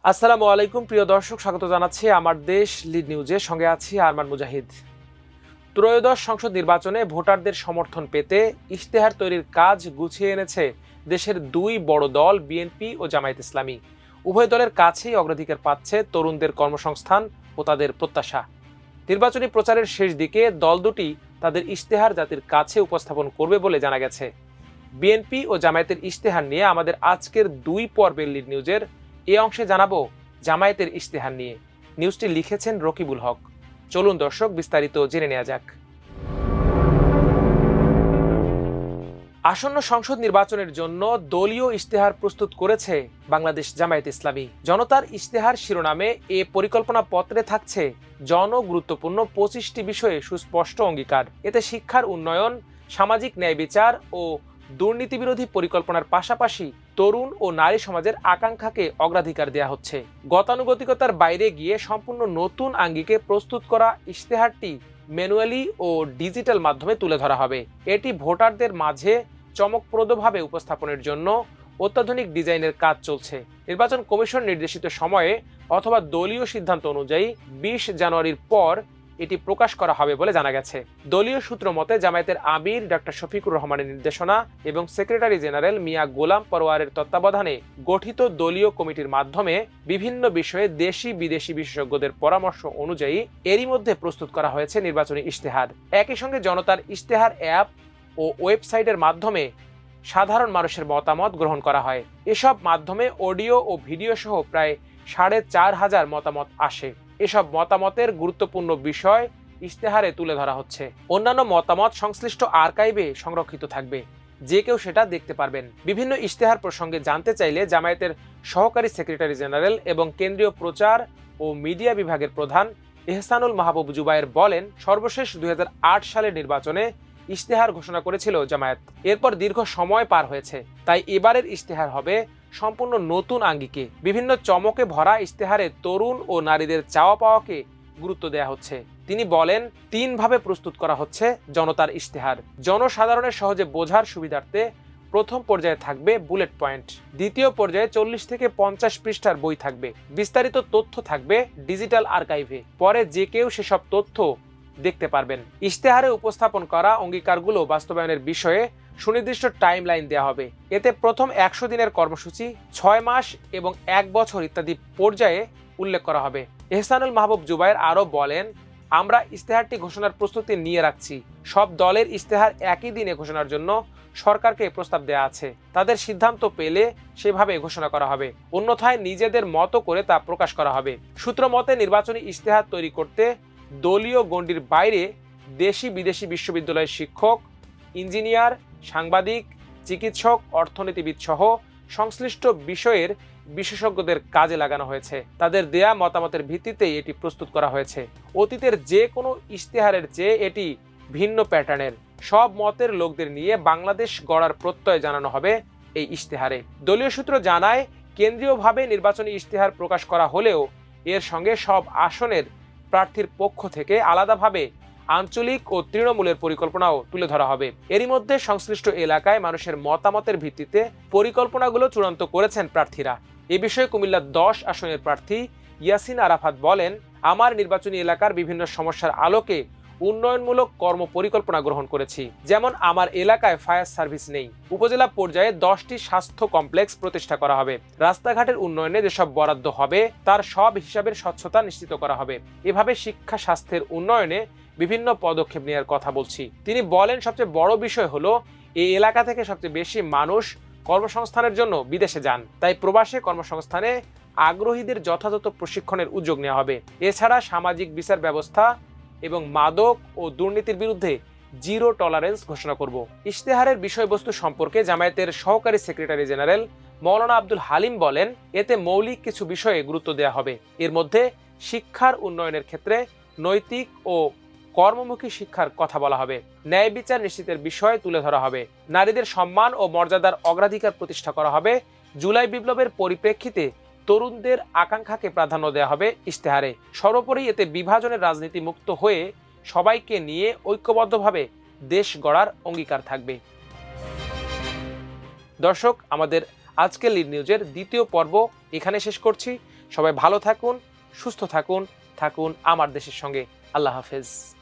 আসসালামু আলাইকুম প্রিয় দর্শক, স্বাগত জানাচ্ছি আমার দেশ লিড নিউজের সঙ্গে আছি আরমান মুজাহিদ। ত্রয়োদশ সংসদ নির্বাচনে ভোটারদের সমর্থন পেতে ইশতেহার তৈরির কাজ গুছিয়ে এনেছে দেশের দুই বড় দল বিএনপি ও জামায়াত ইসলামী। উভয় দলের কাছেই অগ্রাধিকার পাচ্ছে তরুণদের কর্মসংস্থান ও তাদের প্রত্যাশা। নির্বাচনী প্রচারের শেষ দিকে দল দুটি তাদের ইশতেহার জাতির কাছে উপস্থাপন করবে বলে জানা গেছে। বিএনপি ও জামায়াতের ইশতেহার নিয়ে আমাদের আজকের দুই পর্বের লিড নিউজের এই অংশে জানাবো জামায়াতের ইশতেহার নিয়ে। নিউজটি লিখেছেন রকিবুল হক। চলুন দর্শক বিস্তারিত জেনে নেওয়া যাক। আসন্ন সংসদ নির্বাচনের জন্য দলীয় ইশতেহার প্রস্তুত করেছে বাংলাদেশ জামায়াত ইসলামী। জনতার ইশতেহার শিরোনামে এ পরিকল্পনা পত্রে থাকছে জনগুরুত্বপূর্ণ 25টি বিষয়ে সুস্পষ্ট অঙ্গীকার। এতে শিক্ষার উন্নয়ন, সামাজিক ন্যায় বিচার ও দুর্নীতিবিরোধী পরিকল্পনার পাশাপাশি তরুণ ও নারী সমাজের আকাঙ্ক্ষাকে অগ্রাধিকার দেওয়া হচ্ছে। গতানুগতিকতার বাইরে গিয়ে সম্পূর্ণ নতুন আঙ্গিকে প্রস্তুত করা ইশতেহারটি ম্যানুয়ালি ও ডিজিটাল মাধ্যমে তুলে ধরা হবে। এটি ভোটারদের মাঝে চমকপ্রদভাবে উপস্থাপনের জন্য অত্যাধুনিক ডিজাইনের কাজ চলছে। নির্বাচন কমিশন নির্দেশিত সময়ে অথবা দলীয় সিদ্ধান্ত অনুযায়ী 20 জানুয়ারির পর এটি প্রকাশ করা হবে বলে জানা গেছে। দলীয় সূত্র মতে জামায়াতের আমির ডক্টর শফিকুর রহমানের নির্দেশনা এবং সেক্রেটারি জেনারেল মিয়া গোলাম পরোয়ারের তত্ত্বাবধানে গঠিত দলীয় কমিটির মাধ্যমে বিভিন্ন বিষয়ে দেশি বিদেশি বিশেষজ্ঞদের পরামর্শ অনুযায়ী এরই মধ্যে প্রস্তুত করা হয়েছে নির্বাচনী ইশতেহার। একই সঙ্গে জনতার ইশতেহার অ্যাপ ও ওয়েবসাইটের মাধ্যমে সাধারণ মানুষের মতামত গ্রহণ করা হয়। এসব মাধ্যমে অডিও ও ভিডিও সহ প্রায় 4,500 মতামত আসে। এসব মতামতের গুরুত্বপূর্ণ বিষয় ইশতেহারে তুলে ধরা হচ্ছে। অন্যান্য মতামত সংশ্লিষ্ট আর্কাইভে সংরক্ষিত থাকবে, যে কেউ সেটা দেখতে পারবেন। বিভিন্ন ইশতেহার প্রসঙ্গে জানতে চাইলে জামায়াতের সহকারী সেক্রেটারি জেনারেল এবং কেন্দ্রীয় প্রচার ও মিডিয়া বিভাগের প্রধান এহসানুল মাহবুব জুবায়ের বলেন, সর্বশেষ 2008 সালের নির্বাচনে ইশতেহার ঘোষণা করেছিল জামায়াত। এরপর দীর্ঘ সময় পার হয়েছে, তাই এবারের ইশতেহার হবে সম্পূর্ণ নতুন আঙ্গিকে। বিভিন্ন চমকে ভরা ইশতেহারে তরুণ ও নারীদের চাওয়া পাওয়াকে গুরুত্ব দেওয়া হচ্ছে। তিনি বলেন, 3 ভাবে প্রস্তুত করা হচ্ছে জনতার ইশতেহার। জনসাধারণের সহজে বোঝার সুবিধার্থে প্রথম পর্যায়ে থাকবে বুলেট পয়েন্ট, দ্বিতীয় পর্যায়ে 40 থেকে 50 পৃষ্ঠার বই থাকবে, বিস্তারিত তথ্য থাকবে ডিজিটাল আর্কাইভে। পরে যে কেউ সেসব তথ্য দেখতে পারবেন। ইশতেহারে উপস্থাপন করা অঙ্গীকারগুলো বাস্তবায়নের বিষয়ে সুনির্দিষ্ট টাইমলাইন দেওয়া হবে। এতে প্রথম 100 দিনের কর্মসূচি, 6 মাস এবং 1 বছর ইত্যাদি পর্যায়ে উল্লেখ করা হবে। এহসানুল মাহবুব জুবায়ের আরও বলেন, আমরা ইশতেহারটি ঘোষণার প্রস্তুতি নিয়ে রাখছি। সব দলের ইশতেহার একই দিনে ঘোষণার জন্য সরকারকে প্রস্তাব দেওয়া আছে। তাদের সিদ্ধান্ত পেলে সেভাবে ঘোষণা করা হবে, অন্যথায় নিজেদের মতো করে তা প্রকাশ করা হবে। সূত্র মতে নির্বাচনী ইশতেহার তৈরি করতে দলীয় গণ্ডির বাইরে দেশি বিদেশি বিশ্ববিদ্যালয়ের শিক্ষক, ইঞ্জিনিয়ার, সাংবাদিক, চিকিৎসক, অর্থনীতিবিদ সহ সংশ্লিষ্ট বিষয়ের বিশেষজ্ঞদের কাজে লাগানো হয়েছে। তাদের দেয়া মতামতের ভিত্তিতেই এটি প্রস্তুত করা হয়েছে। অতীতের যে কোনো ইশতেহারের চেয়ে এটি ভিন্ন প্যাটার্নের। সব মতের লোকদের নিয়ে বাংলাদেশ গড়ার প্রত্যয় জানানো হবে এই ইশতেহারে। দলীয় সূত্র জানায়, কেন্দ্রীয়ভাবে নির্বাচনী ইশতেহার প্রকাশ করা হলেও এর সঙ্গে সব আসনের প্রার্থীর পক্ষ থেকে আলাদাভাবে আঞ্চলিক ও তৃণমূলের পরিকল্পনাও তুলে ধরা হবে। এরই মধ্যে সংশ্লিষ্ট এলাকায় মানুষের মতামতের ভিত্তিতে পরিকল্পনাগুলো চূড়ান্ত করেছেন প্রার্থীরা। এ বিষয়ে কুমিল্লা 10 আসনের প্রার্থী ইয়াসিন আরাফাত বলেন, আমার নির্বাচনী এলাকার বিভিন্ন সমস্যার আলোকে উন্নয়নমূলক কর্ম পরিকল্পনা গ্রহণ করেছি। যেমন আমার এলাকায় ফায়ার সার্ভিস নেই। উপজেলা পর্যায়ে 10টি স্বাস্থ্য কমপ্লেক্স প্রতিষ্ঠা করা হবে। রাস্তাঘাটের উন্নয়নে যেসব বরাদ্দ হবে তার সব হিসাবের স্বচ্ছতা নিশ্চিত করা হবে। এভাবে শিক্ষা স্বাস্থ্যের উন্নয়নে বিভিন্ন পদক্ষেপ নেওয়ার কথা বলছি। তিনি বলেন, সবচেয়ে বড় বিষয় হলো এই এলাকা থেকে সবচেয়ে বেশি মানুষ কর্মসংস্থানের জন্য বিদেশে যান, তাই প্রবাসে কর্মসংস্থানে আগ্রহীদের যথাযথ প্রশিক্ষণের উদ্যোগ নেওয়া হবে। এছাড়া সামাজিক বিচার ব্যবস্থা এবং মাদক ও দুর্নীতির বিরুদ্ধে জিরো টলারেন্স ঘোষণা করব। ইশতেহারের বিষয়বস্তু সম্পর্কে জামায়াতের সহকারী সেক্রেটারি জেনারেল মৌলানা আব্দুল হালিম বলেন, এতে মৌলিক কিছু বিষয়ে গুরুত্ব দেওয়া হবে। এর মধ্যে শিক্ষার উন্নয়নের ক্ষেত্রে নৈতিক ও কর্মমুখী শিক্ষার কথা বলা হবে। ন্যায় বিচার নিশ্চিতের বিষয় তুলে ধরা হবে। নারীদের সম্মান ও মর্যাদার অগ্রাধিকার প্রতিষ্ঠা করা হবে। জুলাই বিপ্লবের পরিপ্রেক্ষিতে তরুণদের আকাঙ্ক্ষাকে প্রাধান্য দেওয়া হবে ইশতেহারে। সর্বোপরি এতে বিভাজনের রাজনীতি মুক্ত হয়ে সবাইকে নিয়ে ঐক্যবদ্ধভাবে দেশ গড়ার অঙ্গীকার থাকবে। দর্শক, আমাদের আজকের লিড নিউজের দ্বিতীয় পর্ব এখানে শেষ করছি। সবাই ভালো থাকুন, সুস্থ থাকুন, থাকুন আমার দেশের সঙ্গে। আল্লাহ হাফেজ।